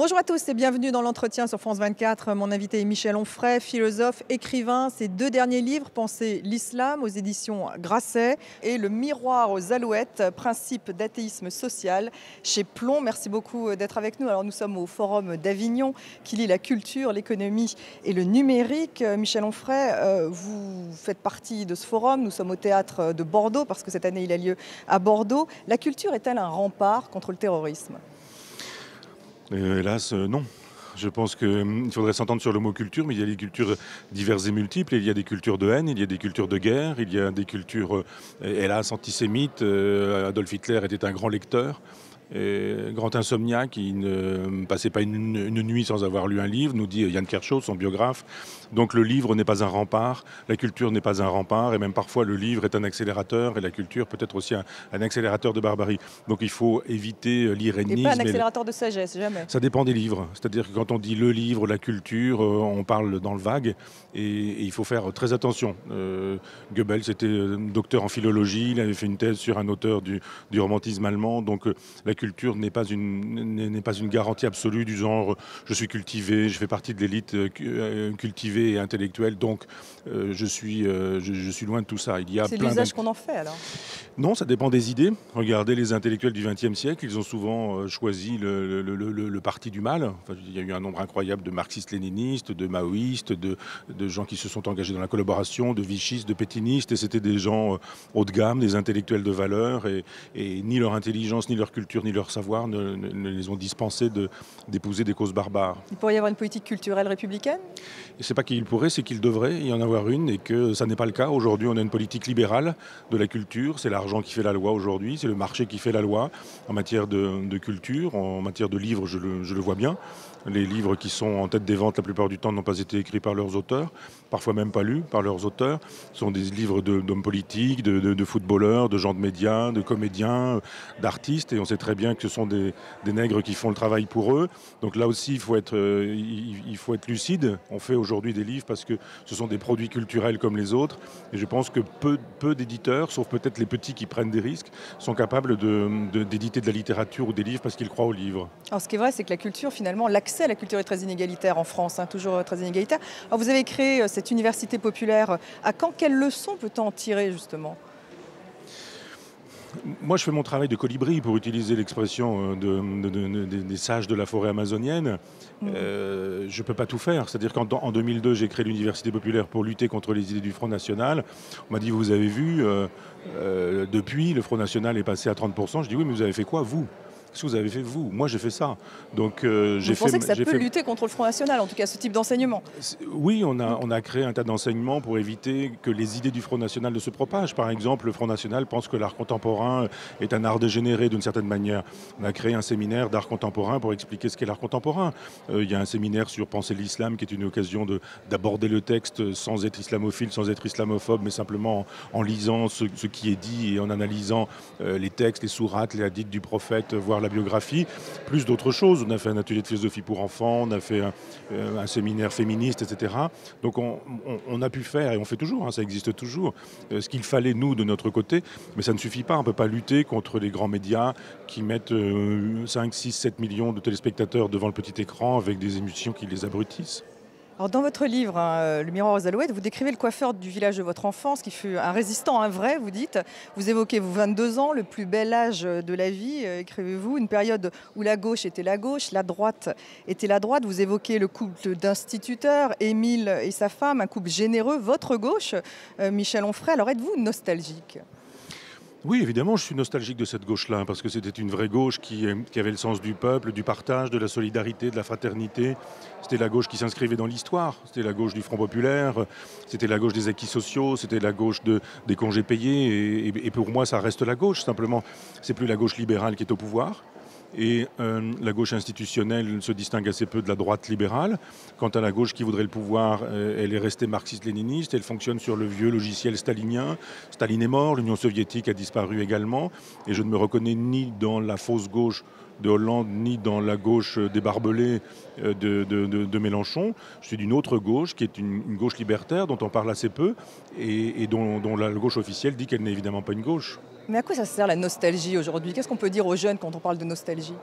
Bonjour à tous et bienvenue dans l'entretien sur France 24. Mon invité est Michel Onfray, philosophe, écrivain. Ses deux derniers livres, Penser l'islam aux éditions Grasset et Le miroir aux alouettes, principe d'athéisme social chez Plomb. Merci beaucoup d'être avec nous. Alors nous sommes au Forum d'Avignon qui lie la culture, l'économie et le numérique. Michel Onfray, vous faites partie de ce forum. Nous sommes au théâtre de Bordeaux parce que cette année il a lieu à Bordeaux. La culture est-elle un rempart contre le terrorisme ? Hélas, non. Je pense qu'il faudrait s'entendre sur le mot culture, mais il y a des cultures diverses et multiples. Il y a des cultures de haine, il y a des cultures de guerre, il y a des cultures, hélas, antisémites. Adolf Hitler était un grand lecteur. Grand insomniaque, il ne passait pas une nuit sans avoir lu un livre, nous dit Yann Kershaw, son biographe. Donc le livre n'est pas un rempart, la culture n'est pas un rempart, et même parfois le livre est un accélérateur, et la culture peut être aussi un accélérateur de barbarie. Donc il faut éviter l'irénisme. Et pas un accélérateur de sagesse, jamais. Ça dépend des livres. C'est-à-dire que quand on dit le livre, la culture, on parle dans le vague, et il faut faire très attention. Goebbels était docteur en philologie, il avait fait une thèse sur un auteur du romantisme allemand, donc la culture n'est pas une garantie absolue du genre je suis cultivé, je fais partie de l'élite cultivée et intellectuelle, donc je suis loin de tout ça. C'est l'usage qu'on en fait alors. Non, ça dépend des idées. Regardez les intellectuels du XXe siècle, ils ont souvent choisi le parti du mal. Enfin, il y a eu un nombre incroyable de marxistes-léninistes, de maoïstes, de gens qui se sont engagés dans la collaboration, de vichistes, de pétinistes, et c'était des gens haut de gamme, des intellectuels de valeur, et ni leur intelligence, ni leur culture, ni leur savoir ne les ont dispensés d'épouser des causes barbares. Il pourrait y avoir une politique culturelle républicaine ? Et c'est pas qu'il pourrait, c'est qu'il devrait y en avoir une, et que ça n'est pas le cas. Aujourd'hui, on a une politique libérale de la culture. C'est l'argent qui fait la loi aujourd'hui, c'est le marché qui fait la loi en matière de culture, en matière de livres, je le vois bien. Les livres qui sont en tête des ventes la plupart du temps n'ont pas été écrits par leurs auteurs, parfois même pas lus par leurs auteurs. Ce sont des livres d'hommes politiques, de footballeurs, de gens de médias, de comédiens, d'artistes, et on sait très bien que ce sont des nègres qui font le travail pour eux. Donc là aussi, il faut être lucide. On fait aujourd'hui des livres parce que ce sont des produits culturels comme les autres, et je pense que peu d'éditeurs, sauf peut-être les petits qui prennent des risques, sont capables d'éditer de la littérature ou des livres parce qu'ils croient aux livres. Alors ce qui est vrai, c'est que la culture, finalement, l'accès à la culture est très inégalitaire en France, toujours très inégalitaire. Alors vous avez créé cette université populaire à Caen. Quelles leçons peut-on en tirer, justement ? Moi, je fais mon travail de colibri, pour utiliser l'expression des sages de la forêt amazonienne. Je ne peux pas tout faire. C'est-à-dire qu'en 2002, j'ai créé l'Université populaire pour lutter contre les idées du Front National. On m'a dit, vous avez vu, depuis, le Front National est passé à 30%. Je dis, oui, mais vous avez fait quoi, vous ? Qu'est-ce que vous avez fait, vous ? Moi, j'ai fait ça. Donc, vous pensez que ça peut lutter contre le Front National, en tout cas ce type d'enseignement ? Oui, on a créé un tas d'enseignements pour éviter que les idées du Front National ne se propagent. Par exemple, le Front National pense que l'art contemporain est un art dégénéré d'une certaine manière. On a créé un séminaire d'art contemporain pour expliquer ce qu'est l'art contemporain. Il y a un séminaire sur Penser l'islam qui est une occasion d'aborder le texte sans être islamophile, sans être islamophobe, mais simplement en lisant ce qui est dit et en analysant les textes, les sourates, les hadiths du prophète, voire la biographie, plus d'autres choses. On a fait un atelier de philosophie pour enfants, on a fait un séminaire féministe, etc. Donc on a pu faire, et on fait toujours, ça existe toujours, ce qu'il fallait nous de notre côté, mais ça ne suffit pas. On ne peut pas lutter contre les grands médias qui mettent 5, 6, 7 millions de téléspectateurs devant le petit écran avec des émissions qui les abrutissent. Alors dans votre livre, Le miroir aux alouettes, vous décrivez le coiffeur du village de votre enfance, qui fut un résistant, un vrai, vous dites. Vous évoquez vos 22 ans, le plus bel âge de la vie, écrivez-vous, une période où la gauche était la gauche, la droite était la droite. Vous évoquez le couple d'instituteurs, Émile et sa femme, un couple généreux, votre gauche, Michel Onfray. Alors êtes-vous nostalgique ? Oui, évidemment, je suis nostalgique de cette gauche-là, parce que c'était une vraie gauche qui avait le sens du peuple, du partage, de la solidarité, de la fraternité. C'était la gauche qui s'inscrivait dans l'histoire. C'était la gauche du Front populaire, c'était la gauche des acquis sociaux, c'était la gauche des congés payés. Et pour moi, ça reste la gauche. Simplement, c'est plus la gauche libérale qui est au pouvoir. Et la gauche institutionnelle se distingue assez peu de la droite libérale. Quant à la gauche qui voudrait le pouvoir, elle est restée marxiste-léniniste. Elle fonctionne sur le vieux logiciel stalinien. Staline est mort, l'Union soviétique a disparu également. Et je ne me reconnais ni dans la fausse gauche de Hollande, ni dans la gauche des barbelés de Mélenchon. Je suis d'une autre gauche, qui est une gauche libertaire, dont on parle assez peu, et dont la gauche officielle dit qu'elle n'est évidemment pas une gauche. Mais à quoi ça sert la nostalgie aujourd'hui ? Qu'est-ce qu'on peut dire aux jeunes quand on parle de nostalgie ?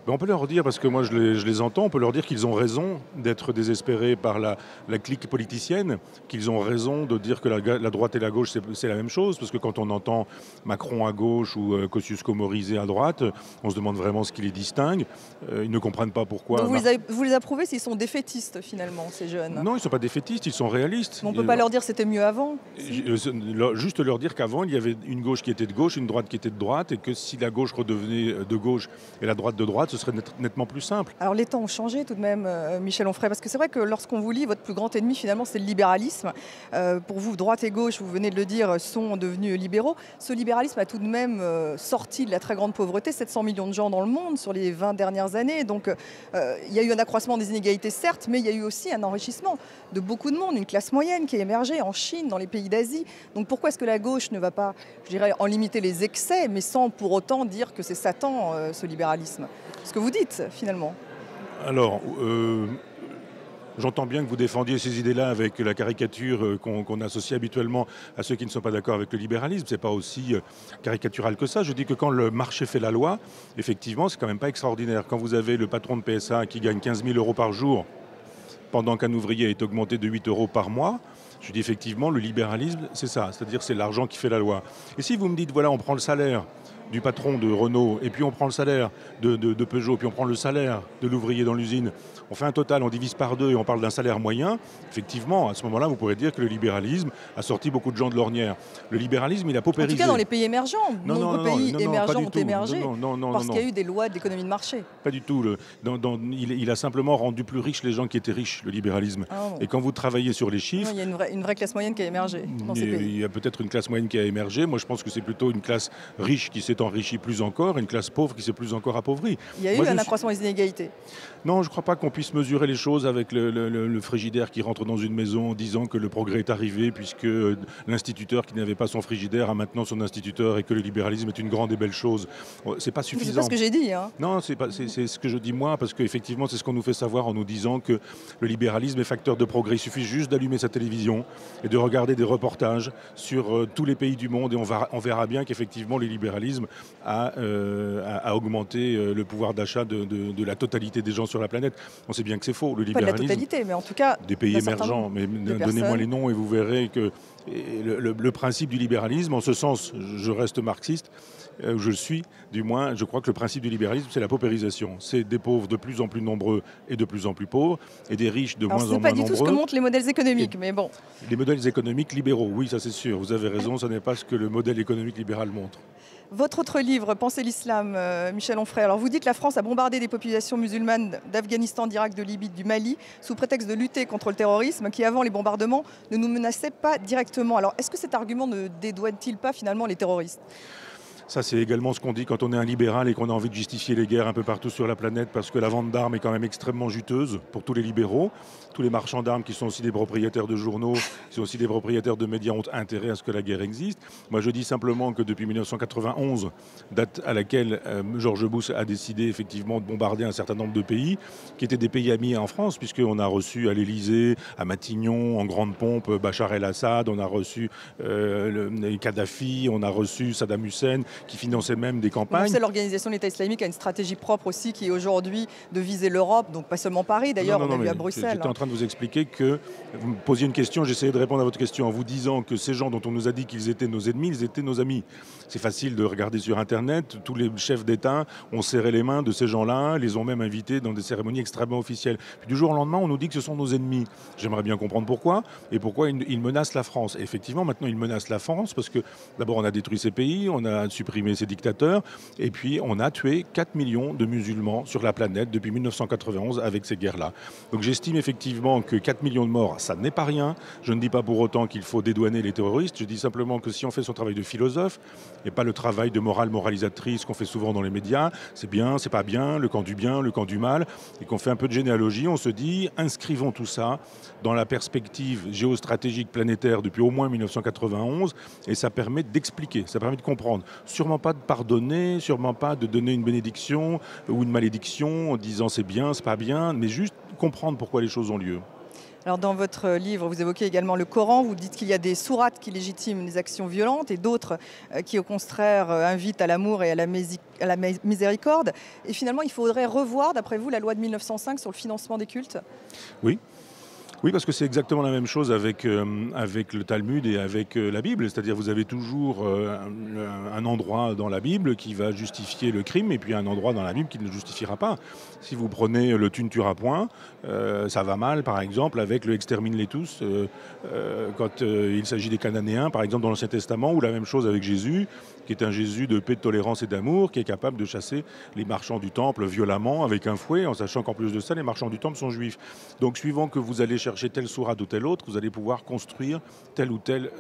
Ben, on peut leur dire, parce que moi je les entends, on peut leur dire qu'ils ont raison d'être désespérés par la clique politicienne, qu'ils ont raison de dire que la droite et la gauche c'est la même chose, parce que quand on entend Macron à gauche ou Kosciusko-Morizet à droite, on se demande vraiment ce qui les distingue. Ils ne comprennent pas pourquoi. Donc vous les approuvez s'ils sont défaitistes finalement, ces jeunes? Non, ils ne sont pas défaitistes, ils sont réalistes. Mais on ne peut pas leur dire c'était mieux avant? Juste leur dire qu'avant, il y avait une gauche qui était de gauche, une droite qui était de droite, et que si la gauche redevenait de gauche et la droite de droite, ce serait nettement plus simple. Alors les temps ont changé tout de même, Michel Onfray, parce que c'est vrai que lorsqu'on vous lit, votre plus grand ennemi finalement c'est le libéralisme. Pour vous, droite et gauche, vous venez de le dire, sont devenus libéraux. Ce libéralisme a tout de même sorti de la très grande pauvreté 700 millions de gens dans le monde sur les 20 dernières années. Donc il y a eu un accroissement des inégalités certes, mais il y a eu aussi un enrichissement de beaucoup de monde, une classe moyenne qui a émergé en Chine, dans les pays d'Asie. Donc pourquoi est-ce que la gauche ne va pas, je dirais, en limiter les excès, mais sans pour autant dire que c'est Satan, ce libéralisme? Ce que vous dites finalement. Alors, j'entends bien que vous défendiez ces idées-là avec la caricature qu'on associe habituellement à ceux qui ne sont pas d'accord avec le libéralisme. Ce n'est pas aussi caricatural que ça. Je dis que quand le marché fait la loi, effectivement, c'est quand même pas extraordinaire. Quand vous avez le patron de PSA qui gagne 15 000 € par jour, pendant qu'un ouvrier est augmenté de 8 € par mois, je dis effectivement, le libéralisme, c'est ça. C'est-à-dire c'est l'argent qui fait la loi. Et si vous me dites, voilà, on prend le salaire du patron de Renault, et puis on prend le salaire de Peugeot, puis on prend le salaire de l'ouvrier dans l'usine, on fait un total, on divise par deux et on parle d'un salaire moyen, effectivement, à ce moment-là, vous pourrez dire que le libéralisme a sorti beaucoup de gens de l'ornière. Le libéralisme, il a paupérisé. En tout cas, dans les pays émergents, nombreux pays émergents ont émergé parce qu'il y a eu des lois d'économie de marché. Pas du tout. Il a simplement rendu plus riches les gens qui étaient riches, le libéralisme. Et quand vous travaillez sur les chiffres... Non, il y a une vraie classe moyenne qui a émergé dans ces pays. Il y a peut-être une classe moyenne qui a émergé. Moi, je pense que c'est plutôt une classe riche qui s'est enrichie plus encore, une classe pauvre qui s'est plus encore appauvrie. Il y a eu un accroissement des inégalités. Non, je ne crois pas qu'on puisse mesurer les choses avec le frigidaire qui rentre dans une maison en disant que le progrès est arrivé puisque l'instituteur qui n'avait pas son frigidaire a maintenant son instituteur et que le libéralisme est une grande et belle chose. C'est pas suffisant. C'est pas ce que j'ai dit. Hein. Non, c'est ce que je dis moi parce qu'effectivement c'est ce qu'on nous fait savoir en nous disant que le libéralisme est facteur de progrès. Il suffit juste d'allumer sa télévision et de regarder des reportages sur tous les pays du monde et on verra bien qu'effectivement le libéralisme a augmenté le pouvoir d'achat de la totalité des gens sur la planète. On sait bien que c'est faux. Le libéralisme, pas de la totalité, mais en tout cas des pays émergents. Mais donnez-moi les noms et vous verrez que le principe du libéralisme, en ce sens, je reste marxiste, je le suis, du moins, je crois que le principe du libéralisme, c'est la paupérisation. C'est des pauvres de plus en plus nombreux et de plus en plus pauvres, et des riches de moins en moins nombreux. Ce n'est pas du tout ce que montrent les modèles économiques, mais bon. Les modèles économiques libéraux, oui, ça c'est sûr. Vous avez raison, ce n'est pas ce que le modèle économique libéral montre. Votre autre livre, Penser l'islam, Michel Onfray. Alors vous dites que la France a bombardé des populations musulmanes d'Afghanistan, d'Irak, de Libye, du Mali, sous prétexte de lutter contre le terrorisme, qui avant les bombardements ne nous menaçait pas directement. Alors est-ce que cet argument ne dédouane-t-il pas finalement les terroristes ? Ça, c'est également ce qu'on dit quand on est un libéral et qu'on a envie de justifier les guerres un peu partout sur la planète parce que la vente d'armes est quand même extrêmement juteuse pour tous les libéraux. Tous les marchands d'armes qui sont aussi des propriétaires de journaux, qui sont aussi des propriétaires de médias ont intérêt à ce que la guerre existe. Moi, je dis simplement que depuis 1991, date à laquelle George Bush a décidé effectivement de bombarder un certain nombre de pays, qui étaient des pays amis en France, puisqu'on a reçu à l'Élysée, à Matignon, en grande pompe, Bachar el-Assad, on a reçu Kadhafi, on a reçu Saddam Hussein, qui finançait même des campagnes. L'organisation de l'État islamique a une stratégie propre aussi qui est aujourd'hui de viser l'Europe, donc pas seulement Paris d'ailleurs, on a vu à Bruxelles. J'étais en train de vous expliquer que vous me posiez une question, j'essayais de répondre à votre question en vous disant que ces gens dont on nous a dit qu'ils étaient nos ennemis, ils étaient nos amis. C'est facile de regarder sur Internet, tous les chefs d'État ont serré les mains de ces gens-là, les ont même invités dans des cérémonies extrêmement officielles. Puis du jour au lendemain, on nous dit que ce sont nos ennemis. J'aimerais bien comprendre pourquoi et pourquoi ils menacent la France. Et effectivement, maintenant, ils menacent la France parce que d'abord, on a détruit ces pays, on a supprimé ces dictateurs et puis on a tué 4 millions de musulmans sur la planète depuis 1991 avec ces guerres-là. Donc j'estime effectivement que 4 millions de morts, ça n'est pas rien. Je ne dis pas pour autant qu'il faut dédouaner les terroristes. Je dis simplement que si on fait son travail de philosophe et pas le travail de morale moralisatrice qu'on fait souvent dans les médias, c'est bien, c'est pas bien, le camp du bien, le camp du mal, et qu'on fait un peu de généalogie, on se dit, inscrivons tout ça dans la perspective géostratégique planétaire depuis au moins 1991, et ça permet d'expliquer, ça permet de comprendre. Sûrement pas de pardonner, sûrement pas de donner une bénédiction ou une malédiction en disant c'est bien, c'est pas bien, mais juste comprendre pourquoi les choses ont lieu. Alors dans votre livre, vous évoquez également le Coran, vous dites qu'il y a des sourates qui légitiment les actions violentes et d'autres qui au contraire invitent à l'amour et à la miséricorde. Et finalement, il faudrait revoir, d'après vous, la loi de 1905 sur le financement des cultes? Oui. Oui, parce que c'est exactement la même chose avec le Talmud et avec la Bible. C'est-à-dire vous avez toujours un endroit dans la Bible qui va justifier le crime et puis un endroit dans la Bible qui ne le justifiera pas. Si vous prenez le tu ne tueras point, ça va mal par exemple avec le extermine-les tous quand il s'agit des Cananéens, par exemple dans l'Ancien Testament, ou la même chose avec Jésus, qui est un Jésus de paix, de tolérance et d'amour, qui est capable de chasser les marchands du temple violemment avec un fouet, en sachant qu'en plus de ça, les marchands du temple sont juifs. Donc suivant que vous allez chercher telle sourate ou telle autre, vous allez pouvoir construire tel ou tel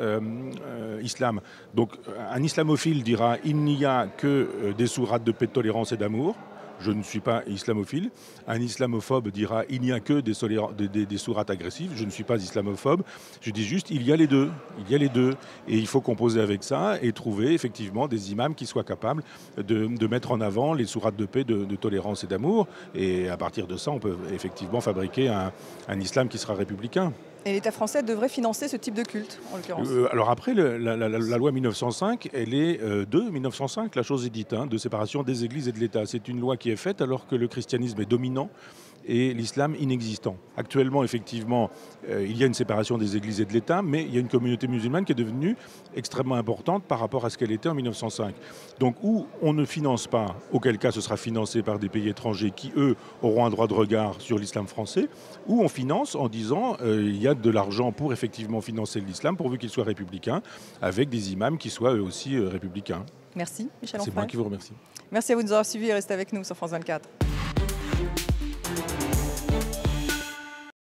islam. Donc un islamophile dira il n'y a que des sourates de paix, de tolérance et d'amour. Je ne suis pas islamophile. Un islamophobe dira il n'y a que des sourates agressives. Je ne suis pas islamophobe. Je dis juste il y a les deux. Il y a les deux. Et il faut composer avec ça et trouver effectivement des imams qui soient capables de mettre en avant les sourates de paix, de tolérance et d'amour. Et à partir de ça, on peut effectivement fabriquer un islam qui sera républicain. Et l'État français devrait financer ce type de culte, en l'occurrence. Alors après, la loi 1905, elle est de 1905, la chose est dite, de séparation des églises et de l'État. C'est une loi qui est faite alors que le christianisme est dominant et l'islam inexistant. Actuellement, effectivement, il y a une séparation des églises et de l'État, mais il y a une communauté musulmane qui est devenue extrêmement importante par rapport à ce qu'elle était en 1905. Donc, où on ne finance pas, auquel cas ce sera financé par des pays étrangers qui, eux, auront un droit de regard sur l'islam français, ou on finance en disant il y a de l'argent pour effectivement financer l'islam, pourvu qu'il soit républicain, avec des imams qui soient eux aussi républicains. Merci, Michel Onfray. C'est moi qui vous remercie. Merci à vous de nous avoir suivis et restez avec nous sur France 24.